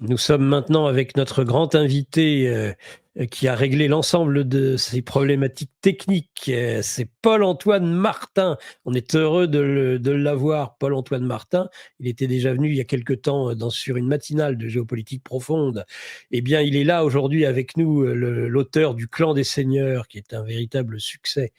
Nous sommes maintenant avec notre grand invité qui a réglé l'ensemble de ces problématiques techniques. C'est Paul-Antoine Martin. On est heureux de l'avoir, Paul-Antoine Martin. Il était déjà venu il y a quelque temps sur une matinale de géopolitique profonde. Eh bien, il est là aujourd'hui avec nous, l'auteur du Clan des Seigneurs, qui est un véritable succès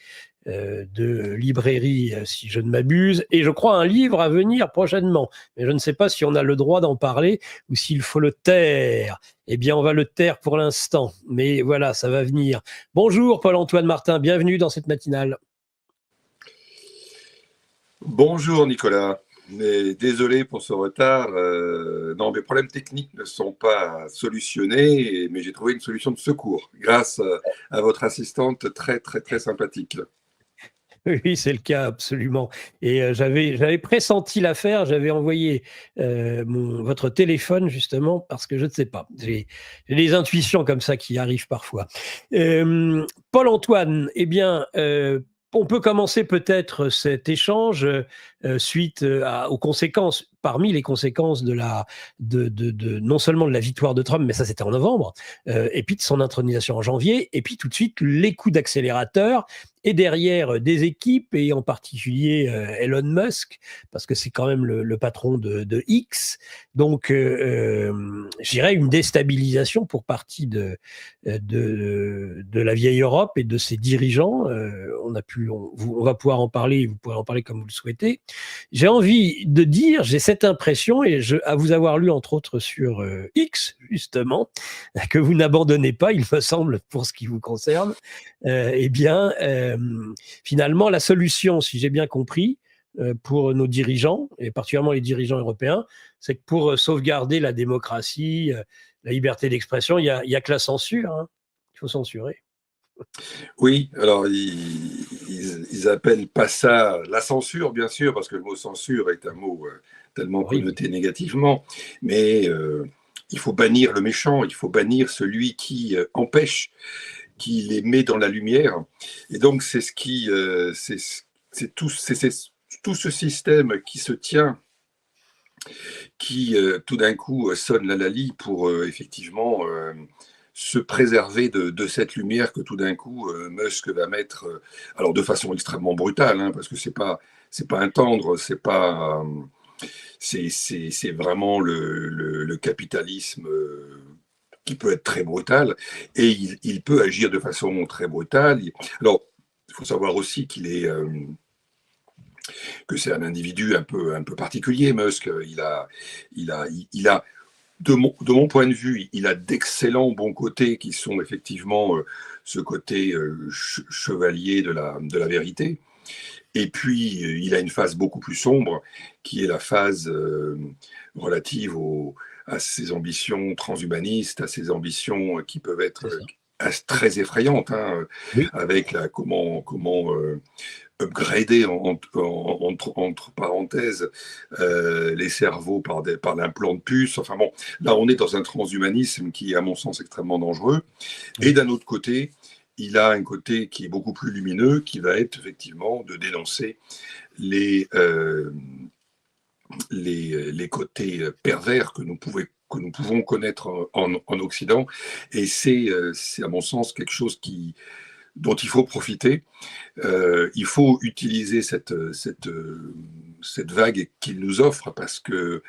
de librairie, si je ne m'abuse, et je crois un livre à venir prochainement. Mais je ne sais pas si on a le droit d'en parler ou s'il faut le taire. Eh bien, on va le taire pour l'instant. Mais voilà, ça va venir. Bonjour Paul-Antoine Martin, bienvenue dans cette matinale. Bonjour Nicolas, mais désolé pour ce retard. Non, mes problèmes techniques ne sont pas solutionnés, mais j'ai trouvé une solution de secours grâce à votre assistante très très très sympathique. Oui, c'est le cas, absolument. Et j'avais pressenti l'affaire, j'avais envoyé votre téléphone, justement, parce que je ne sais pas. J'ai des intuitions comme ça qui arrivent parfois. Paul-Antoine, eh bien, on peut commencer peut-être cet échange suite aux conséquences, parmi les conséquences non seulement de la victoire de Trump, mais ça c'était en novembre, et puis de son intronisation en janvier, et puis tout de suite les coups d'accélérateur, et derrière des équipes, et en particulier Elon Musk, parce que c'est quand même le patron de X. Donc, je dirais une déstabilisation pour partie de la vieille Europe et de ses dirigeants. On va pouvoir en parler, vous pourrez en parler comme vous le souhaitez. J'ai envie de dire, j'ai cette impression, et à vous avoir lu entre autres sur X, justement, que vous n'abandonnez pas, il me semble, pour ce qui vous concerne, eh bien, finalement, la solution, si j'ai bien compris, pour nos dirigeants, et particulièrement les dirigeants européens, c'est que pour sauvegarder la démocratie, la liberté d'expression, il y a que la censure. Hein. Il faut censurer. Oui, alors ils appellent pas ça la censure, bien sûr, parce que le mot censure est un mot tellement Horrible. connoté négativement, mais il faut bannir le méchant, il faut bannir celui qui empêche, qui les met dans la lumière. Et donc, c'est ce qui, c'est tout ce système qui se tient, qui tout d'un coup sonne la lalie pour effectivement se préserver de cette lumière que tout d'un coup Musk va mettre, alors de façon extrêmement brutale, hein, parce que c'est pas un tendre, c'est vraiment le capitalisme qui peut être très brutal, et il peut agir de façon très brutale. Alors, il faut savoir aussi que c'est un individu un peu particulier, Musk. Il a de mon point de vue, il a d'excellents bons côtés qui sont effectivement ce côté chevalier de la vérité. Et puis, il a une phase beaucoup plus sombre, qui est la phase relative à ses ambitions transhumanistes, à ses ambitions qui peuvent être très effrayantes, hein, Oui. avec comment upgrader entre parenthèses les cerveaux par l'implant de puce. Enfin bon, là on est dans un transhumanisme qui est à mon sens extrêmement dangereux. Oui. Et d'un autre côté, il a un côté qui est beaucoup plus lumineux, qui va être effectivement de dénoncer les, euh, les côtés pervers que nous pouvons connaître en Occident. Et c'est à mon sens quelque chose dont il faut profiter. Il faut utiliser cette vague qu'il nous offre parce que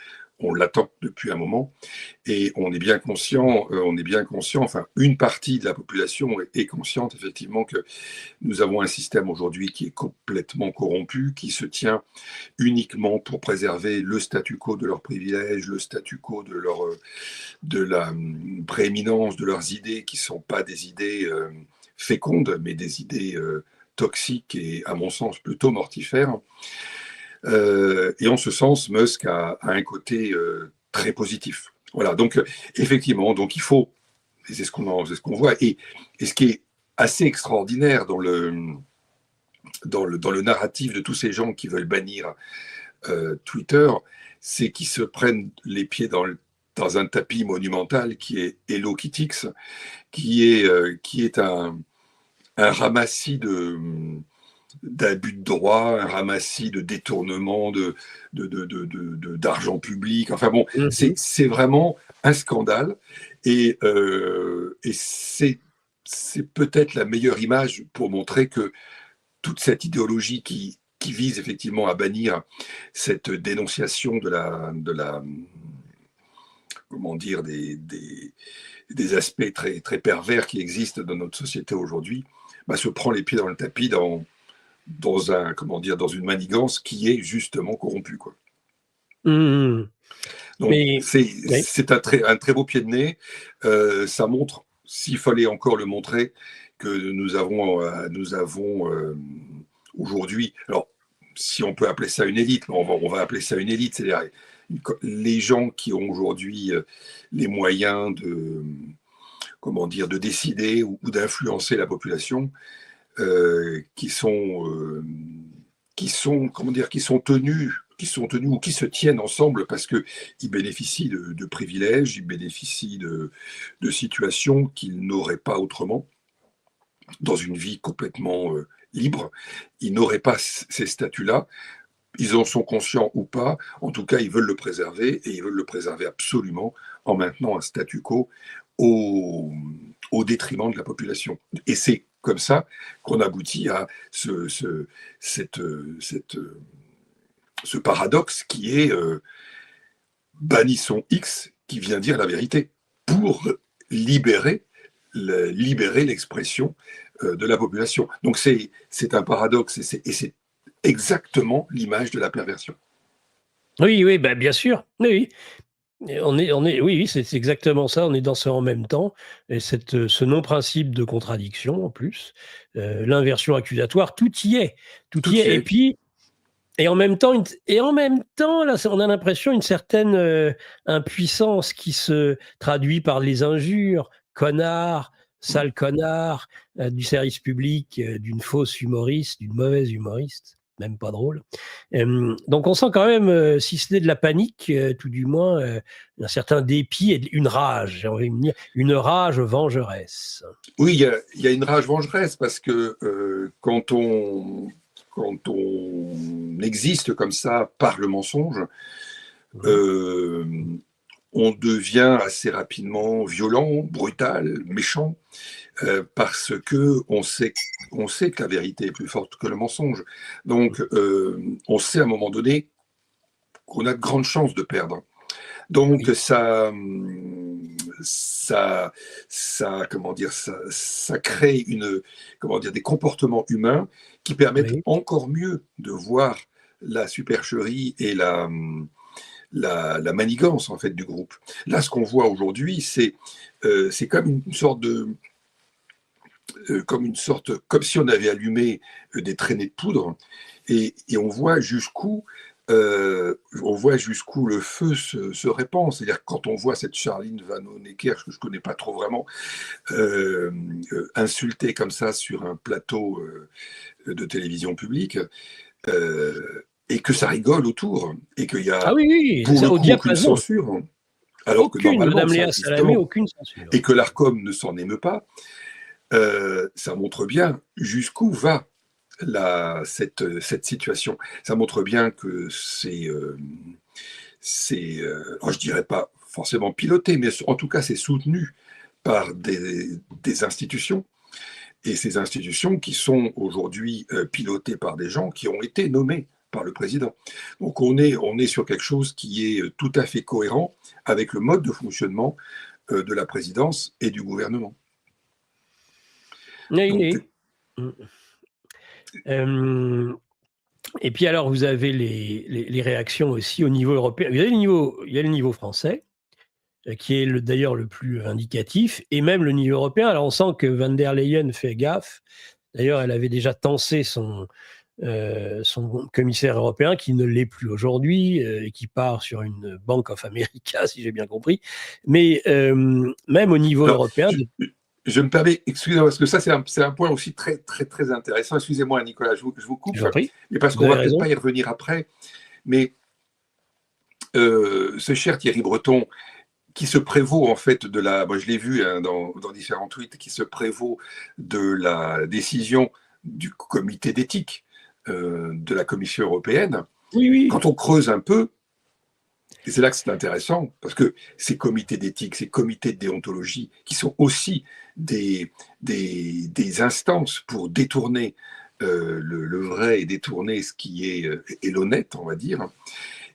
on l'attend depuis un moment, et on est bien conscient, enfin une partie de la population est consciente effectivement que nous avons un système aujourd'hui qui est complètement corrompu, qui se tient uniquement pour préserver le statu quo de leurs privilèges, le statu quo de la prééminence de leurs idées qui ne sont pas des idées fécondes, mais des idées toxiques et, à mon sens, plutôt mortifères. Et en ce sens, Musk a un côté très positif. Voilà, donc effectivement, donc il faut, et c'est ce qu'on voit, et ce qui est assez extraordinaire dans le narratif de tous ces gens qui veulent bannir Twitter, c'est qu'ils se prennent les pieds dans un tapis monumental qui est Hello Kitty, qui est un ramassis d'abus de droit, un ramassis de détournement d'argent public. Enfin bon, Mhm. c'est vraiment un scandale. Et c'est peut-être la meilleure image pour montrer que toute cette idéologie qui vise effectivement à bannir cette dénonciation de la comment dire, des aspects très, très pervers qui existent dans notre société aujourd'hui, bah, se prend les pieds dans le tapis dans un, comment dire, dans une manigance qui est justement corrompue, quoi. Mhm. Donc, Mais oui. c'est un très beau pied de nez. Ça montre, s'il fallait encore le montrer, que nous avons aujourd'hui, alors, si on peut appeler ça une élite, on va appeler ça une élite, c'est-à-dire les gens qui ont aujourd'hui les moyens de, comment dire, de décider ou d'influencer la population, qui sont, comment dire, qui sont tenus ou qui se tiennent ensemble parce qu'ils bénéficient de privilèges, ils bénéficient de situations qu'ils n'auraient pas autrement dans une vie complètement libre. Ils n'auraient pas ces statuts-là. Ils en sont conscients ou pas. En tout cas, ils veulent le préserver et ils veulent le préserver absolument en maintenant un statu quo au détriment de la population. Et c'est comme ça qu'on aboutit à ce paradoxe qui est bannissons X, qui vient dire la vérité, pour libérer l'expression de la population. Donc c'est un paradoxe et c'est exactement l'image de la perversion. Oui, oui, bah, bien sûr. Oui, oui. Oui, oui, c'est exactement ça. On est dans ce en même temps, et ce non-principe de contradiction en plus, l'inversion accusatoire, tout y est, tout Tout y y est. Et est. puis, et en même temps, là, on a l'impression une certaine impuissance qui se traduit par les injures, connard, sale connard, du service public, d'une fausse humoriste, d'une mauvaise humoriste, même pas drôle. Donc on sent quand même, si ce n'est de la panique, tout du moins, un certain dépit et une rage, j'ai envie de dire, une rage vengeresse. Oui, il y a une rage vengeresse parce que quand on existe comme ça par le mensonge, Mmh. euh, on devient assez rapidement violent, brutal, méchant, parce que on sait que la vérité est plus forte que le mensonge. Donc, on sait à un moment donné qu'on a de grandes chances de perdre. Donc, Oui, comment dire, ça crée comment dire, des comportements humains qui permettent oui, encore mieux de voir la supercherie et la manigance en fait du groupe. Là, ce qu'on voit aujourd'hui, c'est comme une sorte comme si on avait allumé des traînées de poudre et on voit jusqu'où le feu se répand. C'est-à-dire quand on voit cette Charline Vanhoenacker, que je ne connais pas trop vraiment, insultée comme ça sur un plateau de télévision publique, et que ça rigole autour, et qu'il y ah a oui, oui, pour le ça au coup aucune diapason. censure, alors que Aucune, normalement madame ça Léa existe, Salamé, aucune censure. et que l'ARCOM ne s'en émeut pas, ça montre bien jusqu'où va cette situation. Ça montre bien que je dirais pas forcément piloté, mais en tout cas c'est soutenu par des institutions, et ces institutions qui sont aujourd'hui pilotées par des gens qui ont été nommés par le président. Donc on est sur quelque chose qui est tout à fait cohérent avec le mode de fonctionnement de la présidence et du gouvernement. Oui, Donc, oui. Mmh. Hem Et puis alors vous avez les réactions aussi au niveau européen. Il y a le niveau français, qui est d'ailleurs le plus indicatif, et même le niveau européen. Alors on sent que Van der Leyen fait gaffe. D'ailleurs, elle avait déjà tensé son commissaire européen, qui ne l'est plus aujourd'hui, et qui part sur une Bank of America, si j'ai bien compris. Mais même au niveau alors, européen, je me permets, excusez-moi, parce que ça, c'est un point aussi très, très, très intéressant. Excusez-moi, Nicolas, je vous je coupe, vous en prie, mais parce vous qu'on avez va peut-être raison. pas y revenir après. Mais ce cher Thierry Breton, qui se prévaut en fait moi je l'ai vu hein, dans différents tweets, qui se prévaut de la décision du comité d'éthique de la Commission européenne, Oui, oui. quand on creuse un peu, et c'est là que c'est intéressant, parce que ces comités d'éthique, ces comités de déontologie, qui sont aussi des instances pour détourner le vrai et détourner ce qui est et l'honnête, on va dire,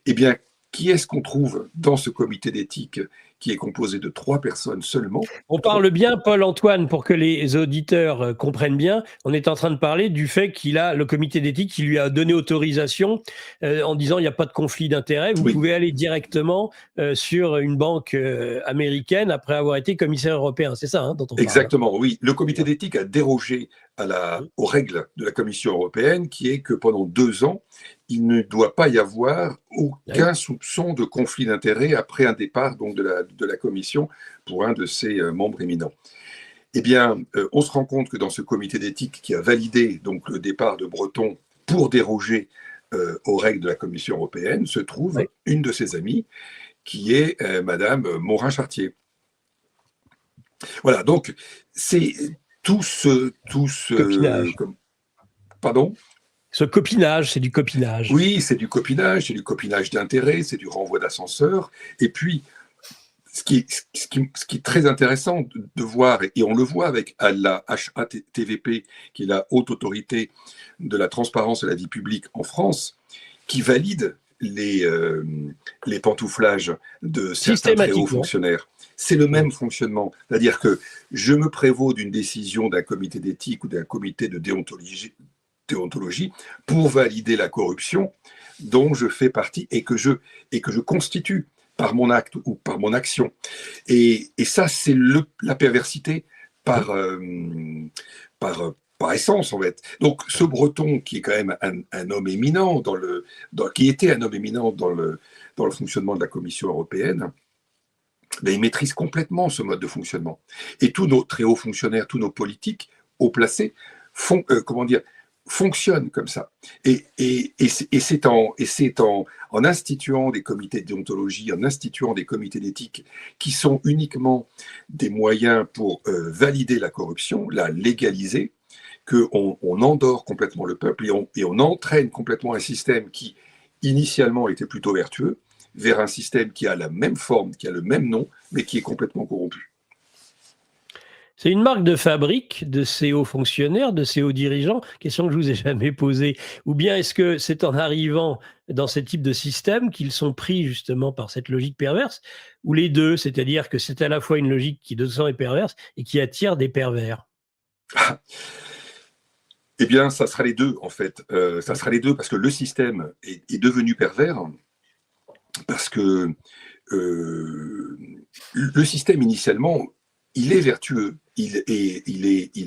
eh bien, qui est-ce qu'on trouve dans ce comité d'éthique qui est composé de 3 personnes seulement? On parle bien, Paul-Antoine, pour que les auditeurs comprennent bien. On est en train de parler du fait qu'il a le comité d'éthique qui lui a donné autorisation en disant il n'y a pas de conflit d'intérêts. Vous Oui, pouvez aller directement sur une banque américaine après avoir été commissaire européen. C'est ça dont on parle. exactement, oui. Le comité d'éthique a dérogé aux règles de la Commission européenne, qui est que pendant 2 ans, il ne doit pas y avoir aucun soupçon de conflit d'intérêts après un départ donc, de la Commission pour un de ses membres éminents. Eh bien, on se rend compte que dans ce comité d'éthique qui a validé donc, le départ de Breton pour déroger aux règles de la Commission européenne, se trouve une de ses amies, qui est Madame Morin-Chartier. Voilà, donc c'est tout ce Copinage. pardon? Ce copinage, c'est du copinage. Oui, c'est du copinage d'intérêt, c'est du renvoi d'ascenseur. Et puis, ce qui est très intéressant de voir, et on le voit avec la HATVP, qui est la haute autorité de la transparence de la vie publique en France, qui valide les pantouflages de certains très hauts fonctionnaires. C'est le même fonctionnement. C'est-à-dire que je me prévaux d'une décision d'un comité d'éthique ou d'un comité de déontologie pour valider la corruption dont je fais partie et que je constitue par mon acte ou par mon action. Et ça, c'est la perversité par essence, en fait. Donc, ce Breton, qui est quand même un homme éminent, qui était un homme éminent dans le fonctionnement de la Commission européenne, ben, il maîtrise complètement ce mode de fonctionnement. Et tous nos très hauts fonctionnaires, tous nos politiques haut placés fonctionnent comme ça. Et c'est en instituant des comités de déontologie, en instituant des comités d'éthique qui sont uniquement des moyens pour valider la corruption, la légaliser, qu'on endort complètement le peuple et on entraîne complètement un système qui, initialement, était plutôt vertueux, vers un système qui a la même forme, qui a le même nom, mais qui est complètement corrompu. C'est une marque de fabrique de ces hauts fonctionnaires, de ces hauts dirigeants, question que je vous ai jamais posée. Ou bien est-ce que c'est en arrivant dans ce type de système qu'ils sont pris justement par cette logique perverse, ou les deux, c'est-à-dire que c'est à la fois une logique qui de toute façon est perverse et qui attire des pervers? Eh bien, ça sera les deux, en fait. Ça sera les deux parce que le système est devenu pervers, parce que le système, initialement, il est vertueux. Il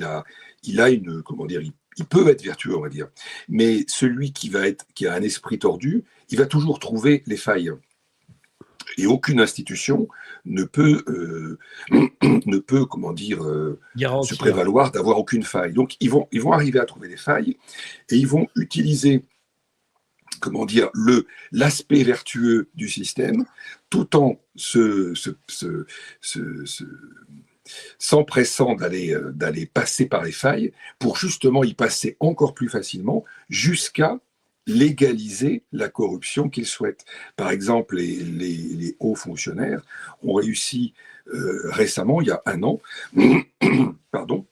a une, comment dire, il peut être vertueux, on va dire. Mais celui qui a un esprit tordu, il va toujours trouver les failles. Et aucune institution ne peut comment dire, se prévaloir d'avoir aucune faille. Donc, ils vont arriver à trouver des failles et ils vont utiliser, comment dire, l'aspect vertueux du système, tout en s'empressant d'aller passer par les failles pour justement y passer encore plus facilement jusqu'à légaliser la corruption qu'ils souhaitent. Par exemple, les hauts fonctionnaires ont réussi récemment, il y a 1 an, pardon,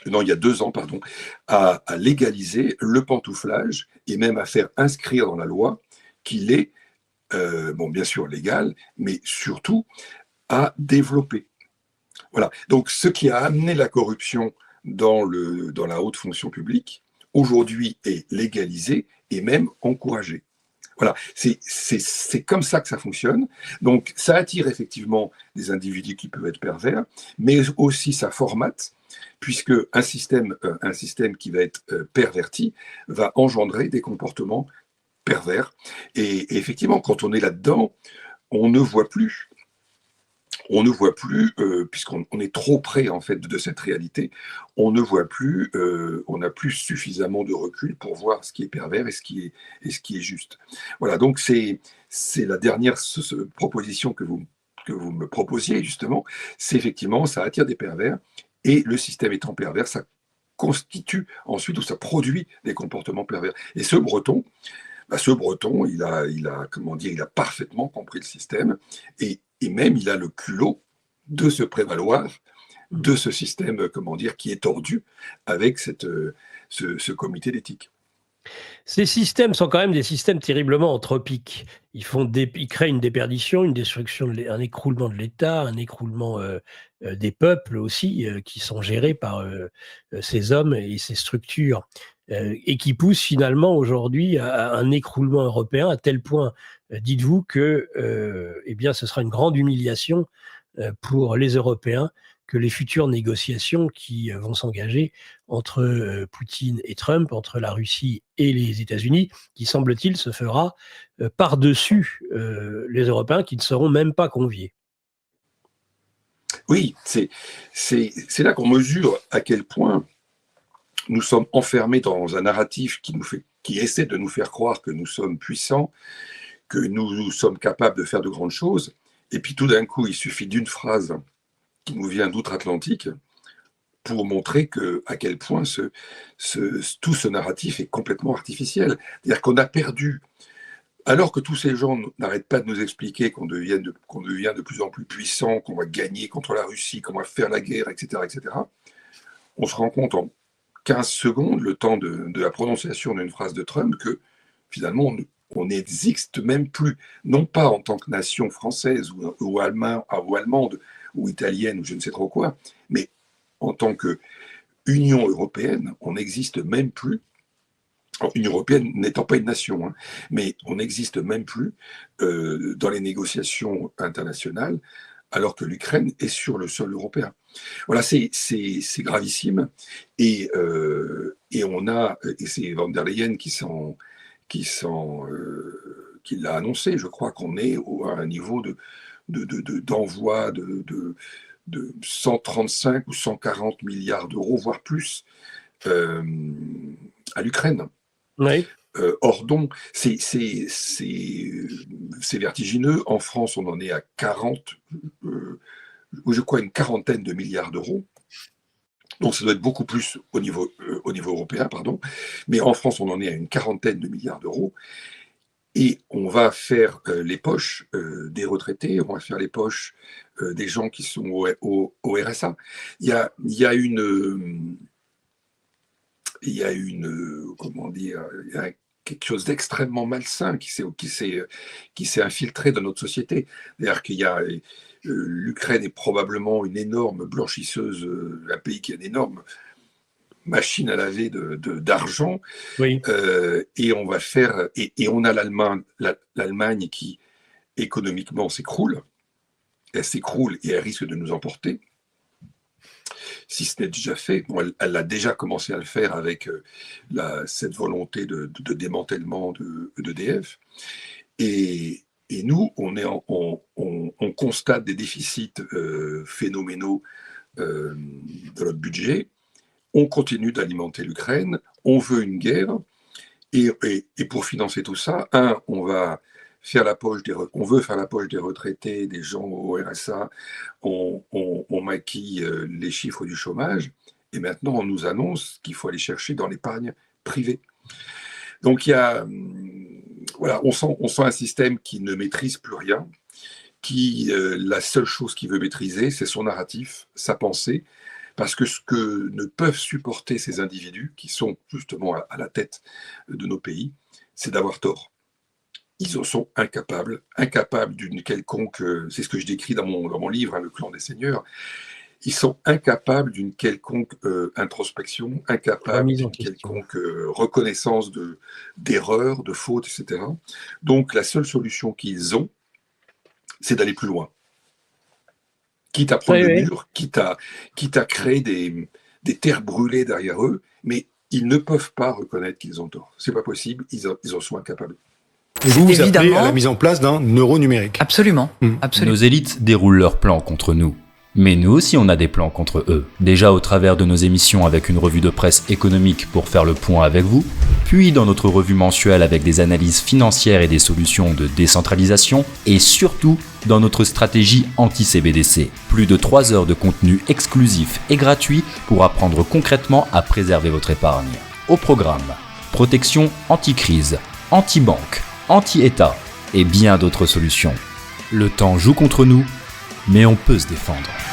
non, il y a 2 ans, pardon, à légaliser le pantouflage et même à faire inscrire dans la loi qu'il est, bon, bien sûr légal, mais surtout à développer. Voilà. Donc, ce qui a amené la corruption dans la haute fonction publique, aujourd'hui est légalisé et même encouragé. Voilà, c'est comme ça que ça fonctionne. Donc, ça attire effectivement des individus qui peuvent être pervers, mais aussi ça formate, puisque un système qui va être perverti va engendrer des comportements pervers. Et effectivement, quand on est là-dedans, on ne voit plus, puisqu'on est trop près en fait de cette réalité, on ne voit plus, on n'a plus suffisamment de recul pour voir ce qui est pervers et ce qui est juste. Voilà, donc c'est la dernière proposition que vous me proposiez justement, c'est effectivement ça attire des pervers et le système étant pervers, ça constitue ensuite, où ça produit des comportements pervers. Et ce Breton, il a parfaitement compris le système et même il a le culot de se prévaloir de ce système, qui est tordu avec ce comité d'éthique. Ces systèmes sont quand même des systèmes terriblement anthropiques. Ils créent une déperdition, une destruction, un écroulement de l'État, un écroulement des peuples aussi, qui sont gérés par ces hommes et ces structures, et qui poussent finalement aujourd'hui à un écroulement européen à tel point, dites-vous, que ce sera une grande humiliation pour les Européens que les futures négociations qui vont s'engager entre Poutine et Trump, entre la Russie et les États-Unis, qui semble-t-il se fera par-dessus les Européens qui ne seront même pas conviés. Oui, c'est là qu'on mesure à quel point nous sommes enfermés dans un narratif qui essaie de nous faire croire que nous sommes puissants, que nous sommes capables de faire de grandes choses, et puis tout d'un coup, il suffit d'une phrase qui nous vient d'outre-Atlantique pour montrer à quel point tout ce narratif est complètement artificiel. C'est-à-dire qu'on a perdu, alors que tous ces gens n'arrêtent pas de nous expliquer qu'on devient de plus en plus puissant, qu'on va gagner contre la Russie, qu'on va faire la guerre, etc., on se rend compte en 15 secondes, le temps de la prononciation d'une phrase de Trump, que finalement, on n'existe même plus, non pas en tant que nation française ou allemande, ou italienne, ou je ne sais trop quoi, mais en tant qu'Union européenne, on n'existe même plus. Alors, Union européenne n'étant pas une nation, mais on n'existe même plus dans les négociations internationales, alors que l'Ukraine est sur le sol européen. Voilà, c'est gravissime, et c'est Von der Leyen qui l'a annoncé. Je crois qu'on est à un niveau d'envoi de 135 ou 140 milliards d'euros, voire plus, à l'Ukraine. Oui. Or donc, c'est vertigineux. En France, on en est à 40, je crois une quarantaine de milliards d'euros. Donc ça doit être beaucoup plus au niveau européen, pardon. Mais en France, on en est à une quarantaine de milliards d'euros. Et on va faire les poches des retraités, on va faire les poches des gens qui sont au RSA. Il y a quelque chose d'extrêmement malsain qui s'est infiltré dans notre société. C'est-à-dire l'Ukraine est probablement une énorme blanchisseuse, un pays qui a une énorme machine à laver d'argent, oui. Et on va faire, et on a l'Allemagne qui économiquement s'écroule, elle s'écroule et elle risque de nous emporter, si ce n'est déjà fait. Bon, elle a déjà commencé à le faire avec cette volonté de démantèlement d'EDF, et nous on constate des déficits phénoménaux de notre budget. On continue d'alimenter l'Ukraine, on veut une guerre, et pour financer tout ça, on veut faire la poche des retraités, des gens au RSA, on maquille les chiffres du chômage, et maintenant on nous annonce qu'il faut aller chercher dans l'épargne privée. Donc on sent un système qui ne maîtrise plus rien, la seule chose qu'il veut maîtriser, c'est son narratif, sa pensée, parce que ce que ne peuvent supporter ces individus, qui sont justement à la tête de nos pays, c'est d'avoir tort. Ils en sont incapables d'une quelconque, c'est ce que je décris dans mon livre, Le clan des seigneurs, ils sont incapables d'une quelconque introspection, incapables d'une quelconque reconnaissance d'erreurs, de fautes, etc. Donc la seule solution qu'ils ont, c'est d'aller plus loin. Quitte à prendre le mur, quitte à créer des terres brûlées derrière eux, mais ils ne peuvent pas reconnaître qu'ils ont tort. C'est pas possible, ils en sont incapables. Et vous appelez à la mise en place d'un euro numérique. Absolument, absolument. Nos élites déroulent leur plan contre nous. Mais nous aussi on a des plans contre eux. Déjà au travers de nos émissions avec une revue de presse économique pour faire le point avec vous, puis dans notre revue mensuelle avec des analyses financières et des solutions de décentralisation, et surtout dans notre stratégie anti-CBDC. Plus de 3 heures de contenu exclusif et gratuit pour apprendre concrètement à préserver votre épargne. Au programme, protection anti-crise, anti-banque, anti-État et bien d'autres solutions. Le temps joue contre nous, mais on peut se défendre.